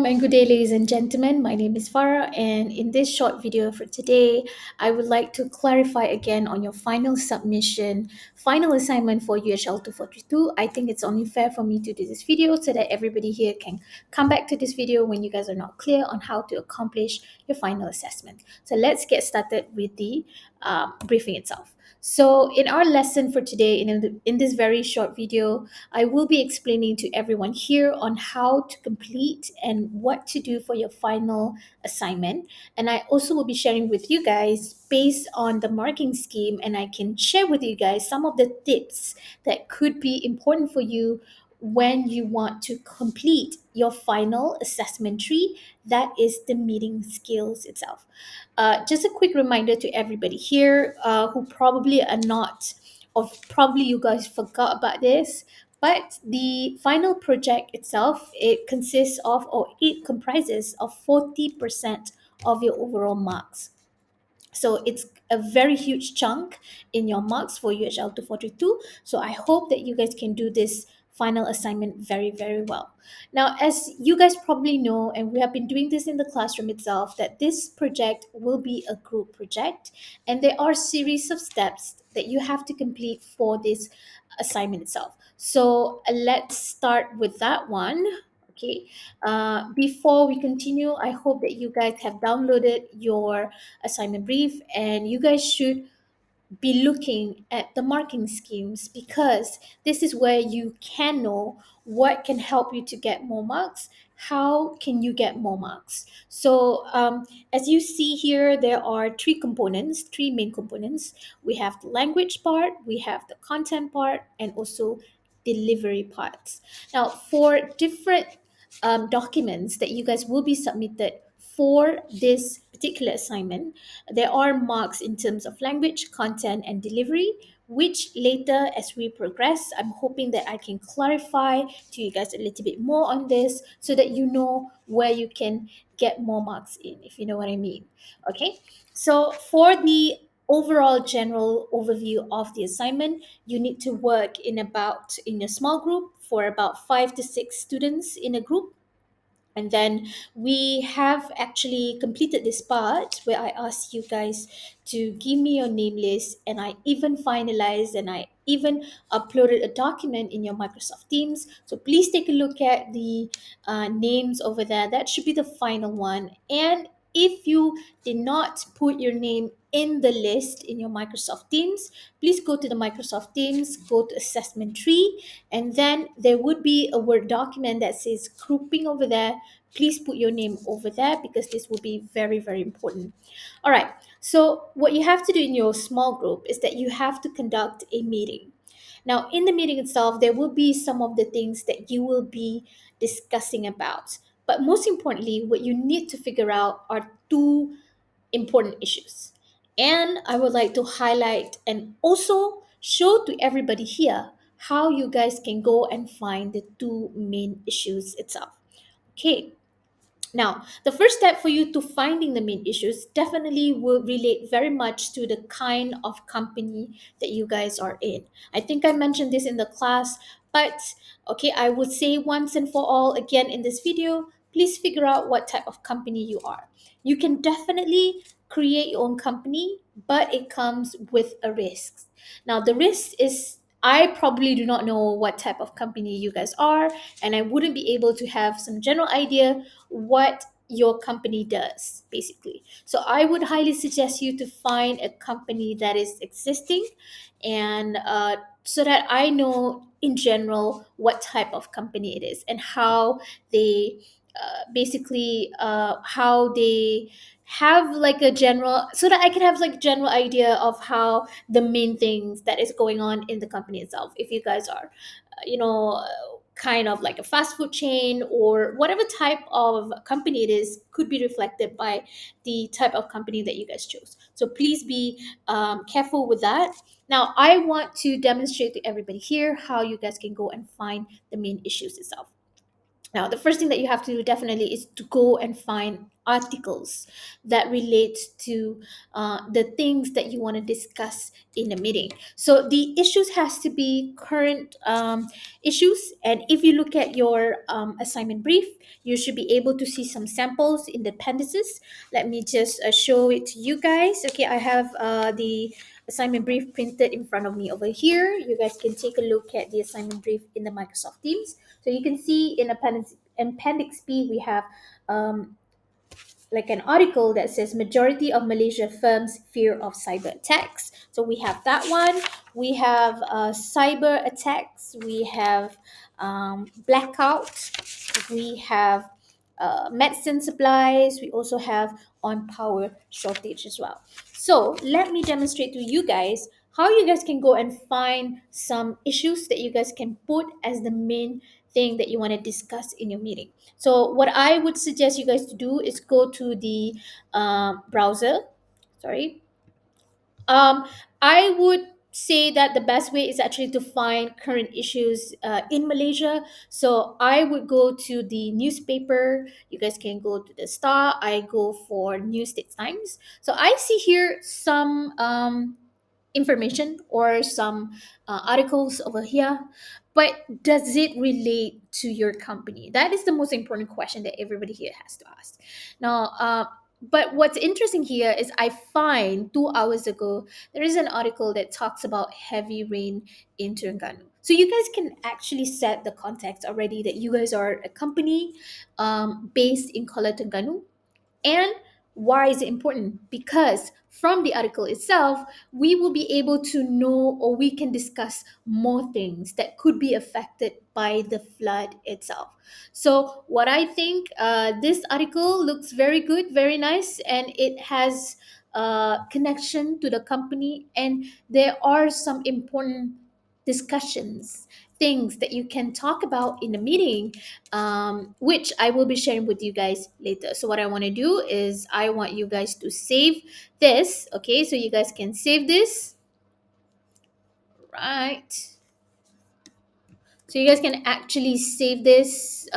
Welcome and good day, ladies and gentlemen. My name is Farah, and in this short video for today, I would like to clarify again on your final submission, final assignment for UHL2432. I think it's only fair for me to do this video so that everybody here can come back to this video when you guys are not clear on how to accomplish your final assessment. So let's get started with the briefing itself. So in our lesson for today, in this very short video, I will be explaining to everyone here on how to complete and what to do for your final assignment. And I also will be sharing with you guys based on the marking scheme, and I can share with you guys some of the tips that could be important for you when you want to complete your final assessment tree, that is the meeting skills itself. Just a quick reminder to everybody here who probably are not, or probably you guys forgot about this, but the final project itself, it consists of, or it comprises of 40% of your overall marks. So it's a very huge chunk in your marks for UHL 242. So I hope that you guys can do this final assignment very, very well. Now, as you guys probably know, and we have been doing this in the classroom itself, that this project will be a group project, and there are series of steps that you have to complete for this assignment itself. So let's start with that one. Okay. Before we continue, I hope that you guys have downloaded your assignment brief, and you guys should be looking at the marking schemes, because this is where you can know what can help you to get more marks. How can you get more marks? So as you see here, there are three main components. We have the language part, we have the content part, and also delivery parts. Now, for different documents that you guys will be submitted for this particular assignment, there are marks in terms of language, content, and delivery, which later, as we progress, I'm hoping that I can clarify to you guys a little bit more on this so that you know where you can get more marks in, if you know what I mean. Okay, so for the overall general overview of the assignment, you need to work in a small group for about 5 to 6 students in a group. And then we have actually completed this part where I asked you guys to give me your name list, and I even finalized and I even uploaded a document in your Microsoft Teams. So please take a look at the names over there. That should be the final one. And if you did not put your name in the list in your Microsoft Teams, please go to the Microsoft Teams, go to assessment tree, and then there would be a Word document that says grouping over there. Please put your name over there because this will be very, very important. All right. So what you have to do in your small group is that you have to conduct a meeting. Now, in the meeting itself, there will be some of the things that you will be discussing about. But most importantly, what you need to figure out are two important issues. And I would like to highlight and also show to everybody here how you guys can go and find the two main issues itself. Okay, now, the first step for you to finding the main issues definitely will relate very much to the kind of company that you guys are in. I think I mentioned this in the class, but okay, I would say once and for all again in this video, please figure out what type of company you are. You can definitely create your own company, but it comes with a risk. Now, the risk is I probably do not know what type of company you guys are, and I wouldn't be able to have some general idea what your company does, basically. So I would highly suggest you to find a company that is existing, and so that I know in general what type of company it is and how they how they have like a general, so that I can have like general idea of how the main things that is going on in the company itself. If you guys are kind of like a fast food chain or whatever type of company it is, could be reflected by the type of company that you guys chose. So please be careful with that. Now, I want to demonstrate to everybody here how you guys can go and find the main issues itself. Now, the first thing that you have to do definitely is to go and find articles that relate to the things that you want to discuss in a meeting. So the issues has to be current issues, and if you look at your assignment brief, you should be able to see some samples in the appendices. Let me just show it to you guys. Okay, I have the assignment brief printed in front of me over here. You guys can take a look at the assignment brief in the Microsoft Teams. So you can see in appendix B, we have like an article that says majority of Malaysia firms fear of cyber attacks. So we have that one. We have cyber attacks. We have blackout. We have medicine supplies. We also have on power shortage as well. So let me demonstrate to you guys how you guys can go and find some issues that you guys can put as the main thing that you want to discuss in your meeting. So what I would suggest you guys to do is go to the browser. Sorry. Um, I would say that the best way is actually to find current issues in Malaysia. So I would go to the newspaper. You guys can go to the Star. I go for New States Times. So I see here some information or some articles over here, but does it relate to your company? That is the most important question that everybody here has to ask. Now, but what's interesting here is I find 2 hours ago there is an article that talks about heavy rain in Terengganu. So you guys can actually set the context already that you guys are a company based in Kuala Terengganu. And why is it important? Because from the article itself, we will be able to know, or we can discuss more things that could be affected by the flood itself. So, what I think, this article looks very good, very nice, and it has connection to the company, and there are some important discussions, things that you can talk about in the meeting, which I will be sharing with you guys later. So, what I want to do is I want you guys to save this. Okay, so you guys can save this, right? So you guys can actually save this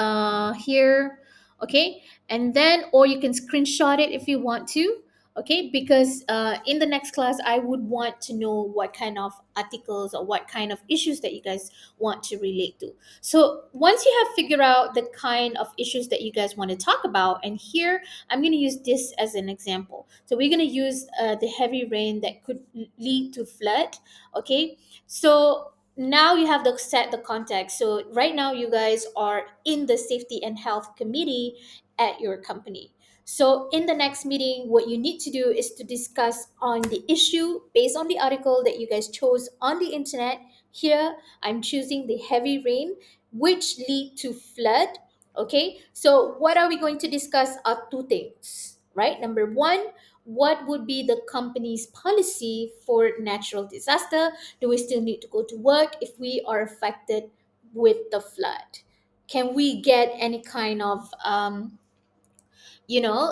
here, okay? And then, or you can screenshot it if you want to, okay? Because in the next class, I would want to know what kind of articles or what kind of issues that you guys want to relate to. So once you have figured out the kind of issues that you guys want to talk about, and here I'm going to use this as an example. So we're going to use the heavy rain that could lead to flood, okay? So now you have to set the context. So right now you guys are in the safety and health committee at your company. So in the next meeting, what you need to do is to discuss on the issue based on the article that you guys chose on the internet. Here I'm choosing the heavy rain which lead to flood. Okay, so what are we going to discuss are two things, right? Number one, what would be the company's policy for natural disaster? Do we still need to go to work if we are affected with the flood? Can we get any kind of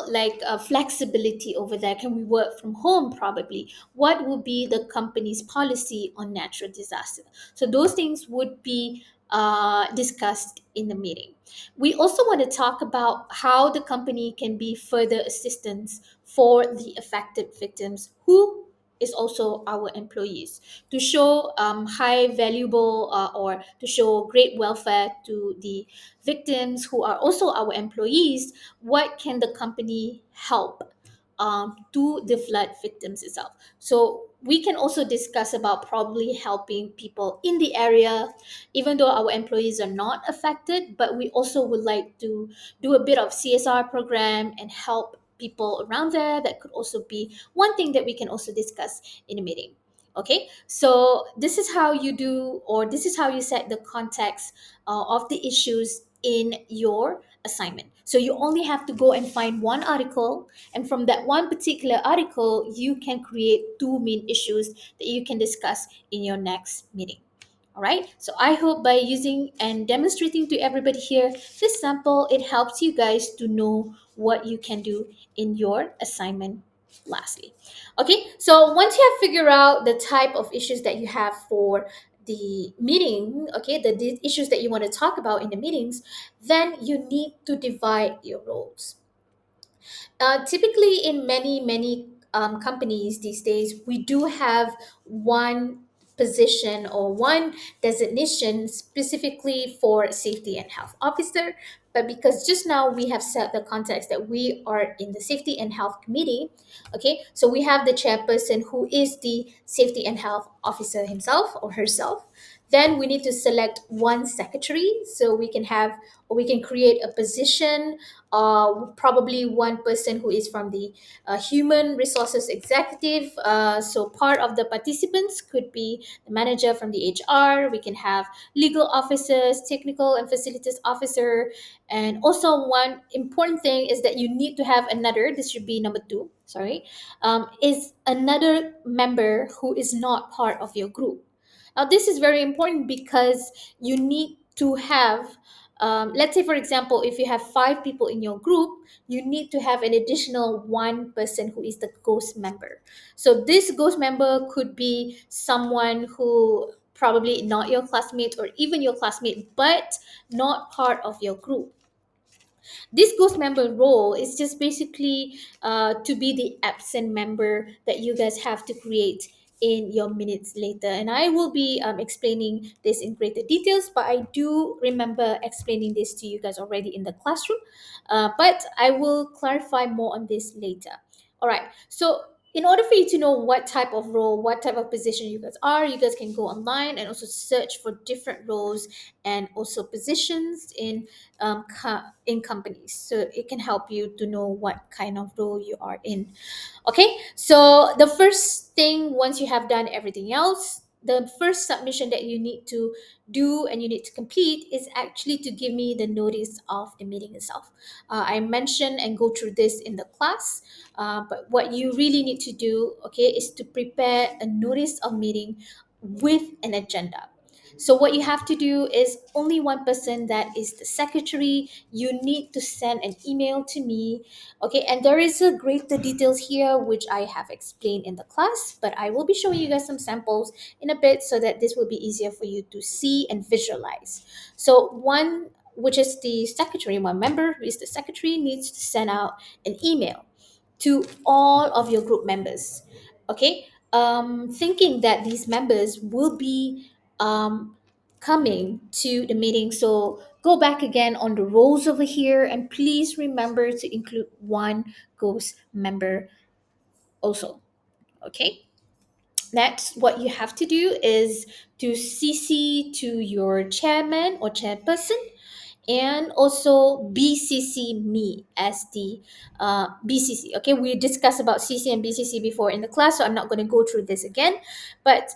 like flexibility over there? Can we work from home? Probably. What would be the company's policy on natural disaster? So those things would be discussed in the meeting. We also want to talk about how the company can be further assistance for the affected victims who is also our employees, to show high valuable or to show great welfare to the victims who are also our employees. What can the company help to the flood victims itself? So we can also discuss about probably helping people in the area, even though our employees are not affected, but we also would like to do a bit of CSR program and help people around there. That could also be one thing that we can also discuss in a meeting. Okay, so this is how you do, or this is how you set the context of the issues in your assignment. So you only have to go and find one article, and from that one particular article, you can create two main issues that you can discuss in your next meeting. All right. So I hope by using and demonstrating to everybody here this sample, it helps you guys to know what you can do in your assignment lastly. Okay. So once you have figured out the type of issues that you have for the meeting, okay, the issues that you want to talk about in the meetings, then you need to divide your roles. Typically, in many companies these days, we do have one position or one designation specifically for safety and health officer. But because just now we have set the context that we are in the safety and health committee, okay, so we have the chairperson who is the safety and health officer himself or herself. Then we need to select one secretary so we can have, or we can create a position, probably one person who is from the human resources executive. So part of the participants could be the manager from the HR. We can have legal officers, technical and facilities officer. And also one important thing is that you need to have another, this should be number two, sorry, is another member who is not part of your group. Now, this is very important because you need to have, let's say, for example, if you have five people in your group, you need to have an additional one person who is the ghost member. So, this ghost member could be someone who probably not your classmate or even your classmate, but not part of your group. This ghost member role is just basically to be the absent member that you guys have to create in your minutes later. And I will be explaining this in greater details, but I do remember explaining this to you guys already in the classroom. But I will clarify more on this later. All right. So in order for you to know what type of role, what type of position you guys are, you guys can go online and also search for different roles and also positions in companies. So it can help you to know what kind of role you are in. Okay, so the first thing, once you have done everything else, the first submission that you need to do and you need to complete is actually to give me the notice of the meeting itself. I mentioned and go through this in the class, but what you really need to do, okay, is to prepare a notice of meeting with an agenda. So what you have to do is only one person, that is the secretary. You need to send an email to me. Okay, and there is a greater details here which I have explained in the class, but I will be showing you guys some samples in a bit so that this will be easier for you to see and visualize. So one, which is the secretary, one member who is the secretary, needs to send out an email to all of your group members. Okay, thinking that these members will be coming to the meeting. So go back again on the roles over here and please remember to include one ghost member also. Okay, next what you have to do is to CC to your chairman or chairperson, and also BCC me as the BCC. Okay, we discussed about CC and BCC before in the class, so I'm not going to go through this again. But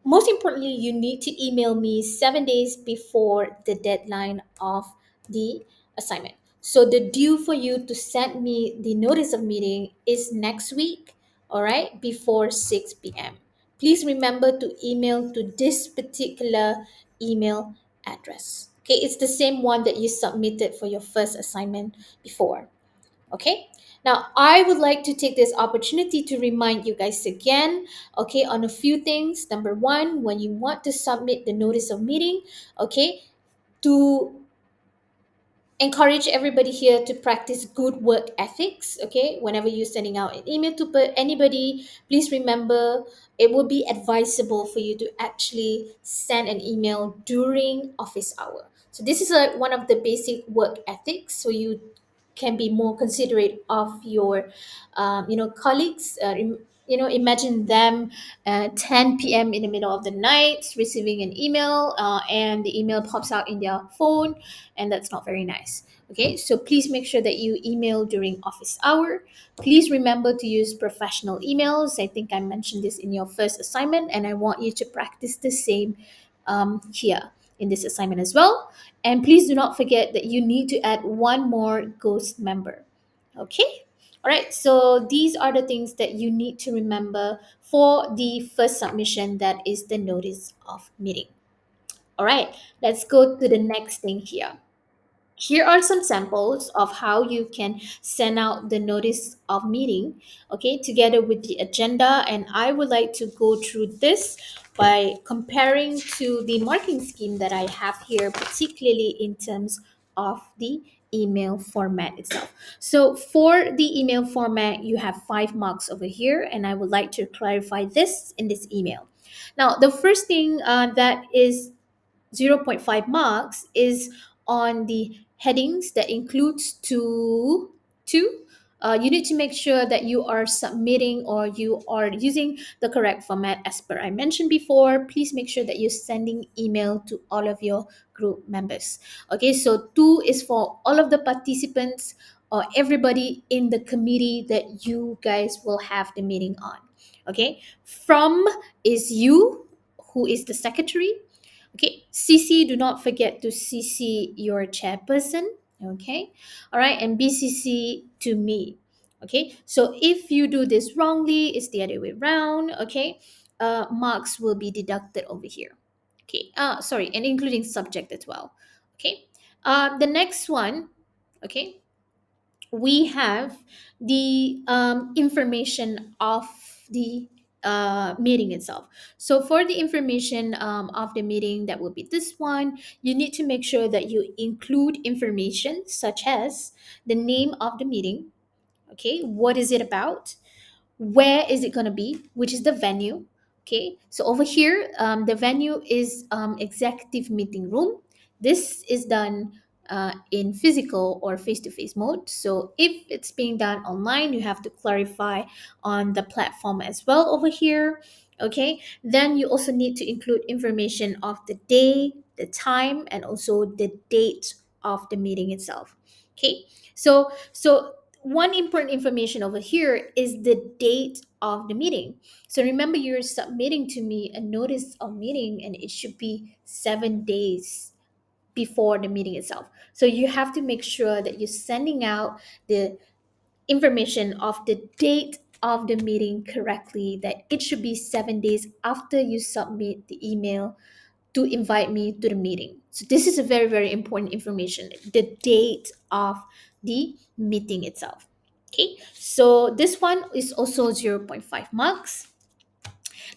most importantly, you need to email me 7 days before the deadline of the assignment. So the due for you to send me the notice of meeting is next week, all right, before 6 p.m. Please remember to email to this particular email address. Okay, it's the same one that you submitted for your first assignment before. Okay, now I would like to take this opportunity to remind you guys again, okay, on a few things. Number one, when you want to submit the notice of meeting, okay, to encourage everybody here to practice good work ethics. Okay, whenever you're sending out an email to anybody, please remember it would be advisable for you to actually send an email during office hour. So this is one of the basic work ethics, so you can be more considerate of your colleagues. Imagine them 10 p.m. in the middle of the night receiving an email, and the email pops out in their phone, and that's not very nice. Okay, so please make sure that you email during office hour. Please remember to use professional emails. I think I mentioned this in your first assignment, and I want you to practice the same here in this assignment as well. And please do not forget that you need to add one more ghost member. Okay, all right, so these are the things that you need to remember for the first submission, that is the notice of meeting. All right, let's go to the next thing here. Here are some samples of how you can send out the notice of meeting, okay, together with the agenda. And I would like to go through this by comparing to the marking scheme that I have here, particularly in terms of the email format itself. So for the email format, you have 5 marks over here, and I would like to clarify this in this email. Now, the first thing that is zero point 0.5 marks is on the headings that includes two. You need to make sure that you are submitting or you are using the correct format as per I mentioned before. Please make sure that you're sending email to all of your group members. Okay, so 2 is for all of the participants or everybody in the committee that you guys will have the meeting on. Okay, from is you, who is the secretary. Okay, CC, do not forget to CC your chairperson. Okay, all right, and BCC to me. Okay, so if you do this wrongly, it's the other way around. Okay, marks will be deducted over here. Okay, sorry, and including subject as well. Okay, the next one. Okay, we have the information of the meeting itself. So for the information of the meeting, that will be this one. You need to make sure that you include information such as the name of the meeting. Okay, what is it about? Where is it going to be, which is the venue. Okay, so over here, the venue is executive meeting room. This is done in physical or face-to-face mode. So if it's being done online, you have to clarify on the platform as well over here. Okay, then you also need to include information of the day, the time, and also the date of the meeting itself. Okay, so one important information over here is the date of the meeting. So remember, you're submitting to me a notice of meeting, and it should be 7 days before the meeting itself. So you have to make sure that you're sending out the information of the date of the meeting correctly, that it should be 7 days after you submit the email to invite me to the meeting. So this is a very, very important information, the date of the meeting itself. Okay, so this one is also zero point 0.5 marks.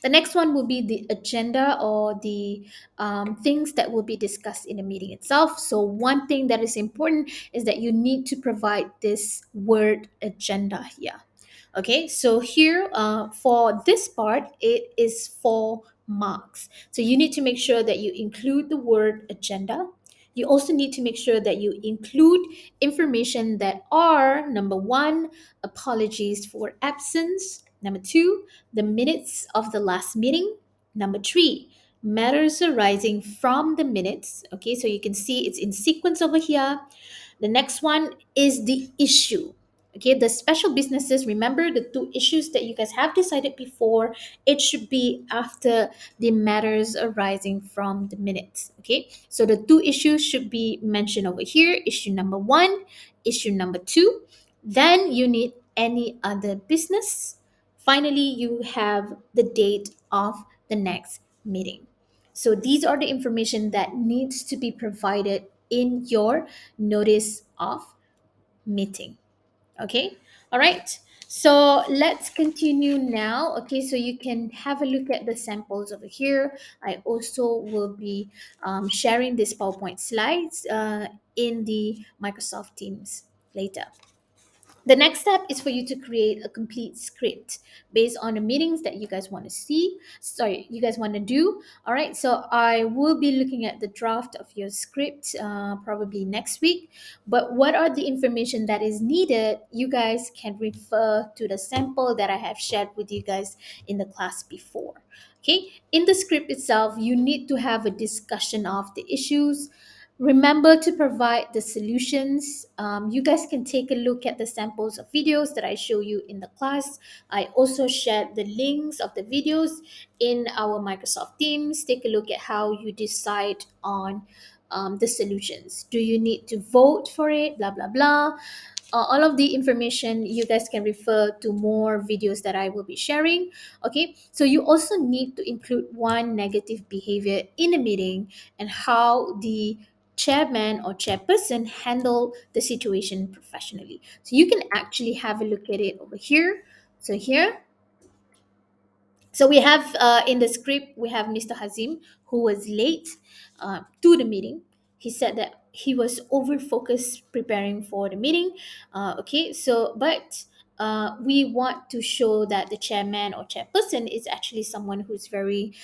The next one will be the agenda or the things that will be discussed in the meeting itself. So one thing that is important is that you need to provide this word agenda here. Okay, so here for this part, it is 4 marks. So you need to make sure that you include the word agenda. You also need to make sure that you include information that are number one, apologies for absence. Number two, the minutes of the last meeting. Number three, matters arising from the minutes. Okay, so you can see it's in sequence over here. The next one is the issue. Okay, the special businesses, remember the 2 issues that you guys have decided before, it should be after the matters arising from the minutes. Okay, so the 2 issues should be mentioned over here: issue number 1, issue number 2. Then you need any other business. Finally, you have the date of the next meeting. So these are the information that needs to be provided in your notice of meeting. Okay, all right. So let's continue now. Okay, so you can have a look at the samples over here. I also will be sharing these PowerPoint slides in the Microsoft Teams later. The next step is for you to create a complete script based on the meetings that you guys want to see. Sorry, you guys want to do. All right, so I will be looking at the draft of your script probably next week. But what are the information that is needed? You guys can refer to the sample that I have shared with you guys in the class before. Okay, in the script itself, you need to have a discussion of the issues. Remember to provide the solutions. You guys can take a look at the samples of videos that I show you in the class. I also shared the links of the videos in our Microsoft Teams. Take a look at how you decide on the solutions. Do you need to vote for it? Blah, blah, blah. All of the information you guys can refer to more videos that I will be sharing. Okay, so you also need to include one negative behavior in a meeting and how the chairman or chairperson handle the situation professionally. So you can actually have a look at it over here. So here, So we have in the script, we have Mr. Hazim, who was late to the meeting. He said that he was over focused preparing for the meeting. Okay, so but we want to show that the chairman or chairperson is actually someone who's very,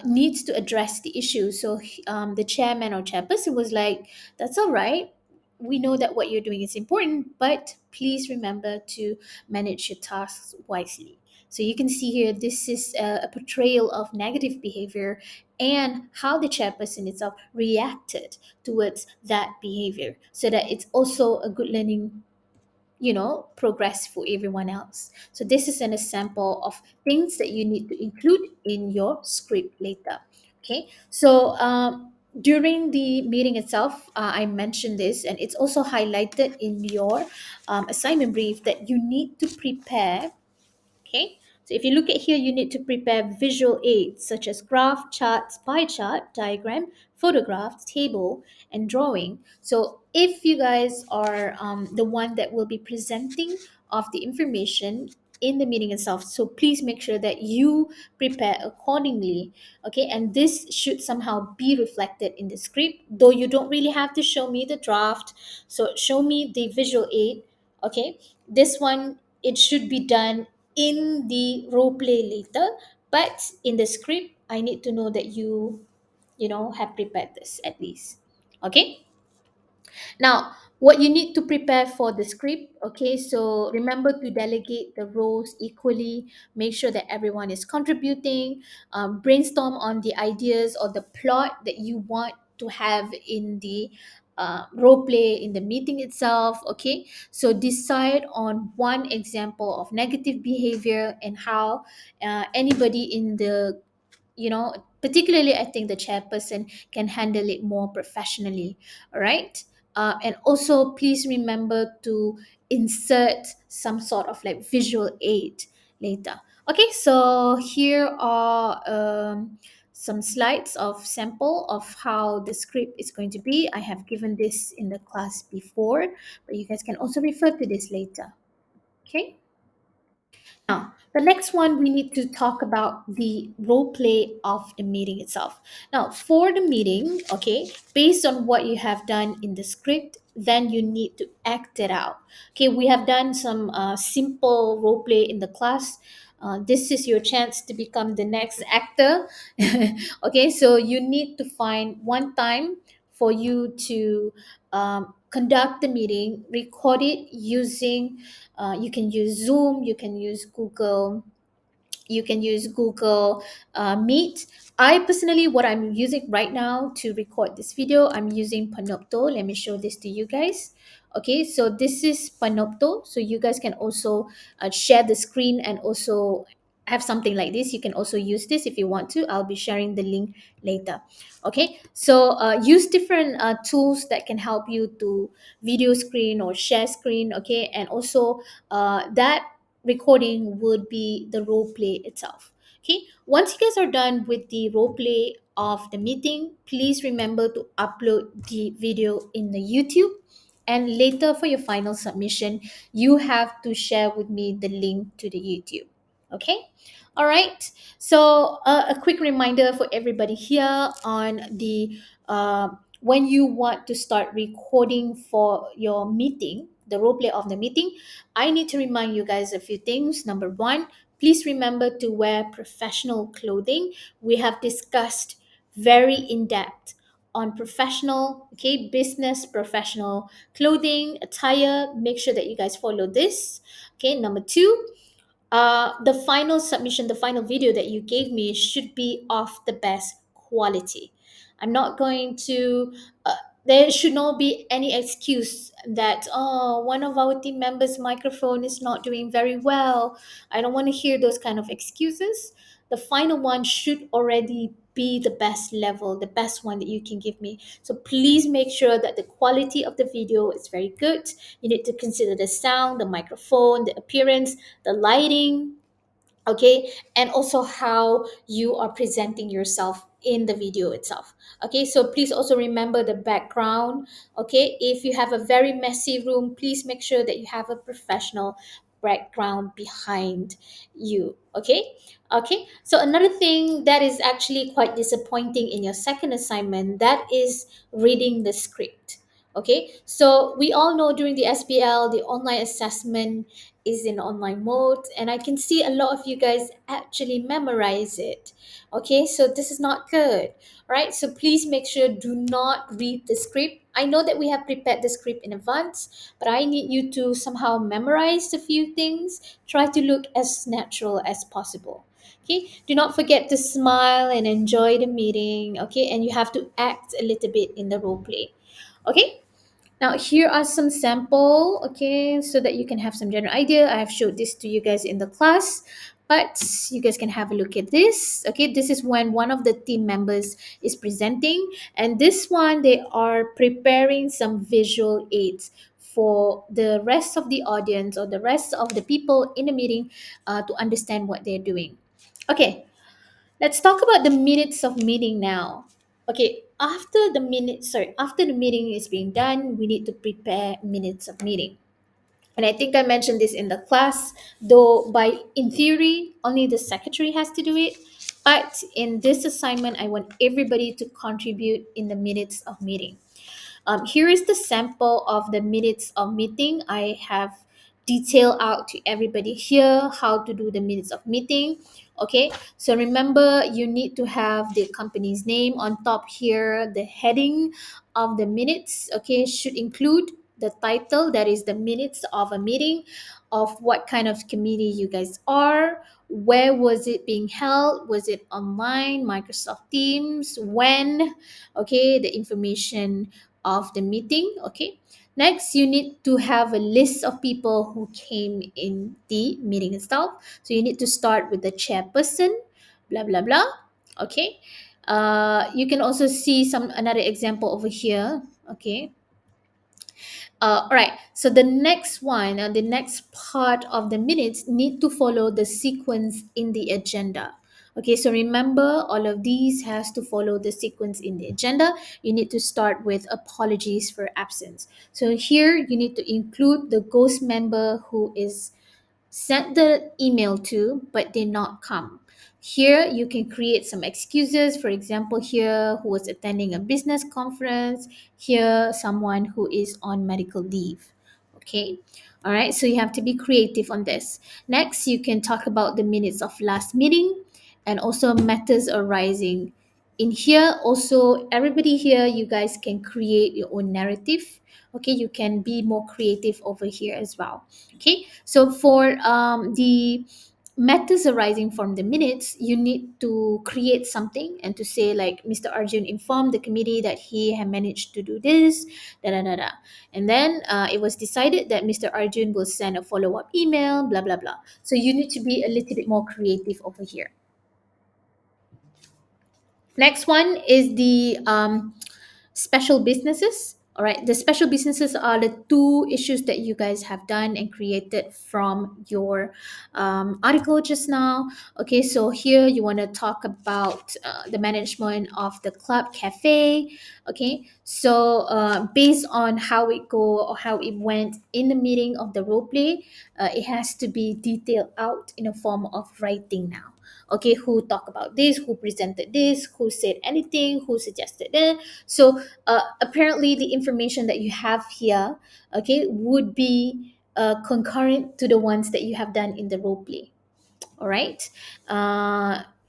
needs to address the issue. So the chairman or chairperson was like, "That's all right. We know that what you're doing is important, but please remember to manage your tasks wisely." So you can see here, this is a portrayal of negative behavior and how the chairperson itself reacted towards that behavior, so that it's also a good learning, progress for everyone else. So this is an example of things that you need to include in your script later. Okay, so during the meeting itself, I mentioned this, and it's also highlighted in your assignment brief, that you need to prepare. Okay, so if you look at here, you need to prepare visual aids such as graph, charts, pie chart, diagram, photograph, table, and drawing. So if you guys are the one that will be presenting of the information in the meeting itself, so please make sure that you prepare accordingly. Okay, and this should somehow be reflected in the script, though you don't really have to show me the draft. So show me the visual aid. Okay, this one, it should be done in the role play later, but in the script I need to know that you have prepared this at least. Okay, now, what you need to prepare for the script, okay, so remember to delegate the roles equally, make sure that everyone is contributing, brainstorm on the ideas or the plot that you want to have in the role play in the meeting itself. Okay, so decide on one example of negative behavior and how anybody in the, particularly I think the chairperson can handle it more professionally. All right, and also please remember to insert some sort of like visual aid later. Okay, so here are some slides of sample of how the script is going to be. I have given this in the class before, but you guys can also refer to this later. Okay, now, the next one, we need to talk about the role play of the meeting itself. Now, for the meeting, okay, based on what you have done in the script, then you need to act it out. Okay, we have done some simple role play in the class. This is your chance to become the next actor. Okay, so you need to find one time for you to conduct the meeting, record it using, you can use Zoom, you can use Google Meet. I personally, what I'm using right now to record this video, I'm using Panopto. Let me show this to you guys. Okay, so this is Panopto. So you guys can also share the screen and also have something like this. You can also use this if you want to. I'll be sharing the link later. Okay, so use different tools that can help you to video screen or share screen. Okay, and also that recording would be the role play itself. Okay, once you guys are done with the role play of the meeting, please remember to upload the video in the YouTube, and later for your final submission you have to share with me the link to the YouTube. Okay, all right, so a quick reminder for everybody here on the when you want to start recording for your meeting, the role play of the meeting, I need to remind you guys a few things. Number one, please remember to wear professional clothing. We have discussed very in depth on professional, okay, business professional clothing, attire. Make sure that you guys follow this. Okay, number two, the final submission, the final video that you gave me should be of the best quality. I'm not going to, there should not be any excuse that, oh, one of our team members' microphone is not doing very well. I don't want to hear those kind of excuses. The final one should already be the best level, the best one that you can give me. So please make sure that the quality of the video is very good. You need to consider the sound, the microphone, the appearance, the lighting, okay, and also how you are presenting yourself in the video itself. Okay, so please also remember the background. Okay, if you have a very messy room, please make sure that you have a professional background behind you. Okay, so another thing that is actually quite disappointing in your second assignment, that is reading the script. Okay, so we all know during the SPL, the online assessment is in online mode, and I can see a lot of you guys actually memorize it. Okay, so this is not good, right? So please make sure do not read the script. I know that we have prepared the script in advance, but I need you to somehow memorize a few things. Try to look as natural as possible. Okay, do not forget to smile and enjoy the meeting. Okay, and you have to act a little bit in the role play. Okay, now here are some sample, okay, so that you can have some general idea. I have showed this to you guys in the class, but you guys can have a look at this. Okay, this is when one of the team members is presenting, and this one they are preparing some visual aids for the rest of the audience or the rest of the people in the meeting to understand what they're doing. Okay, let's talk about the minutes of meeting now. Okay, after the meeting is being done, we need to prepare minutes of meeting. And I think I mentioned this in the class, though by in theory, only the secretary has to do it. But in this assignment, I want everybody to contribute in the minutes of meeting. Here is the sample of the minutes of meeting. I have detailed out to everybody here how to do the minutes of meeting. Okay, so remember you need to have the company's name on top here. The heading of the minutes, okay, should include the title, that is the minutes of a meeting, of what kind of committee you guys are, where was it being held, was it online, Microsoft Teams, when, okay, the information of the meeting. Okay, next you need to have a list of people who came in the meeting itself. So you need to start with the chairperson, blah blah blah. Okay, you can also see some another example over here. Okay, all right. So the next one, the next part of the minutes need to follow the sequence in the agenda. Okay, so remember all of these has to follow the sequence in the agenda. You need to start with apologies for absence. So here you need to include the ghost member who is sent the email to but did not come. Here you can create some excuses. For example, here who was attending a business conference, here someone who is on medical leave. Okay. All right. So you have to be creative on this. Next, you can talk about the minutes of last meeting and also matters arising. In here, also, everybody here, you guys can create your own narrative. Okay. You can be more creative over here as well. Okay, so for the matters arising from the minutes, you need to create something and to say like Mr. Arjun informed the committee that he had managed to do this, da da da da, and then it was decided that Mr. Arjun will send a follow-up email, blah blah blah. So you need to be a little bit more creative over here. Next one is the special businesses. All right, the special businesses are the two issues that you guys have done and created from your article just now. Okay, so here you want to talk about the management of the club cafe. Okay, so based on how it go or how it went in the meeting of the role play, it has to be detailed out in a form of writing now. Okay, who talked about this, who presented this, who said anything, who suggested it. So apparently the information that you have here, okay, would be concurrent to the ones that you have done in the role play. All right.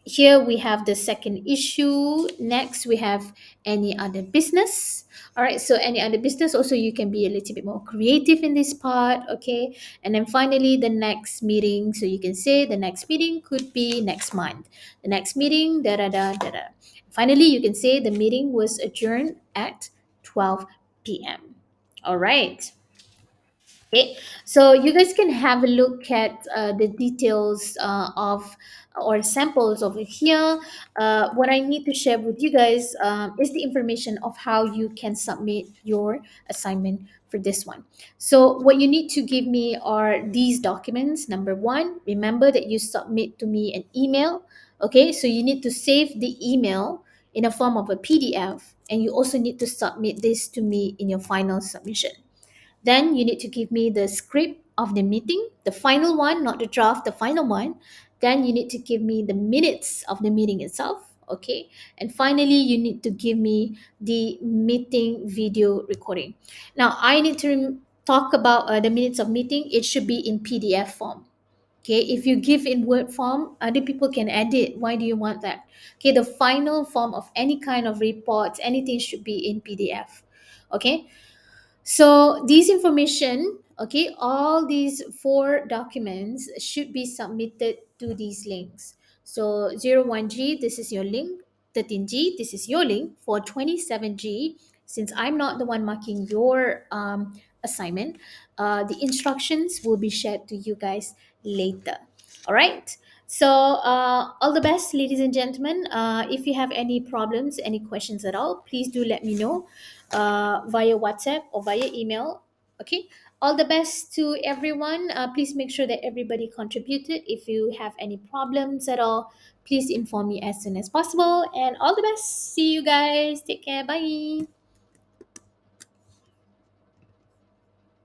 Here we have the second issue. Next, we have any other business. All right. So any other business, also you can be a little bit more creative in this part. Okay. And then finally, the next meeting. So you can say the next meeting could be next month. The next meeting, da da da da da. Finally, you can say the meeting was adjourned at 12 p.m. All right. Okay, so you guys can have a look at the details of or samples over here. What I need to share with you guys is the information of how you can submit your assignment for this one. So what you need to give me are these documents. Number one, remember that you submit to me an email. Okay, so you need to save the email in a form of a PDF, and you also need to submit this to me in your final submission. Then you need to give me the script of the meeting, the final one, not the draft, the final one. Then you need to give me the minutes of the meeting itself. Okay. And finally, you need to give me the meeting video recording. Now, I need to talk about the minutes of meeting. It should be in PDF form. Okay, if you give in word form, other people can edit. Why do you want that? Okay, the final form of any kind of reports, anything should be in PDF. Okay, so these information, okay, all these four documents should be submitted to these links. So 01G, this is your link. 13G, this is your link. For 27G, since I'm not the one marking your assignment, the instructions will be shared to you guys later. All right. So all the best, ladies and gentlemen. If you have any problems, any questions at all, please do let me know via WhatsApp or via email. Okay. All the best to everyone. Please make sure that everybody contributed. If you have any problems at all, please inform me as soon as possible. And all the best. See you guys. Take care. Bye.